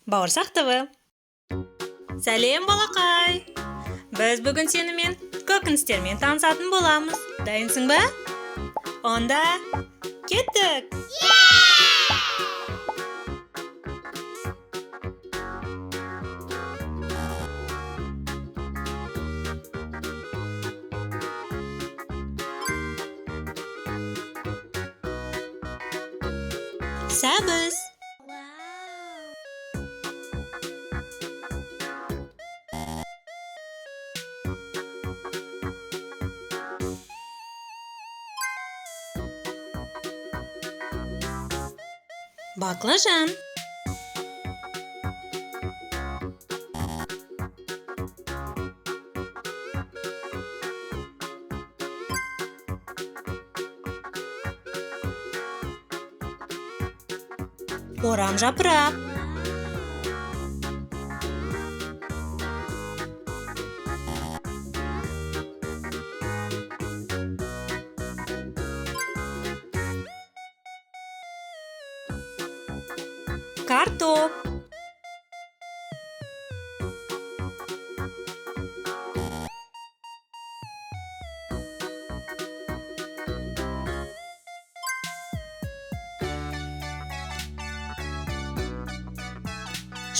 Бауырсақ ТВ. Сәлем балақай. Біз бүгін сенімен көкөністермен танысатын боламыз. Дайынсың ба? Онда кеттік. Сәбіз. Баклажан. Орам жапырақ. Картоп.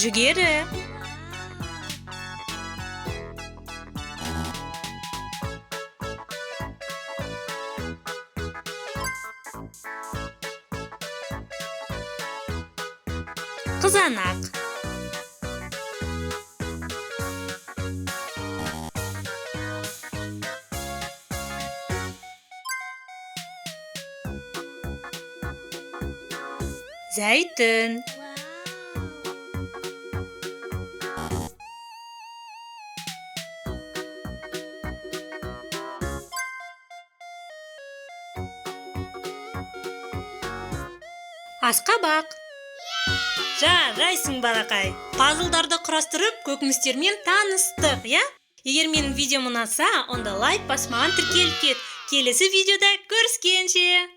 Жүгері. Қызанақ. Зәйтүн. Асқабақ. Жарайсың балақай. Пазлдарды құрастырып, көкөністермен таныстық, я? Егер менің видеом ұнаса, онда лайк баспаған тіркеліп кет. Келесі видеода көріскенше.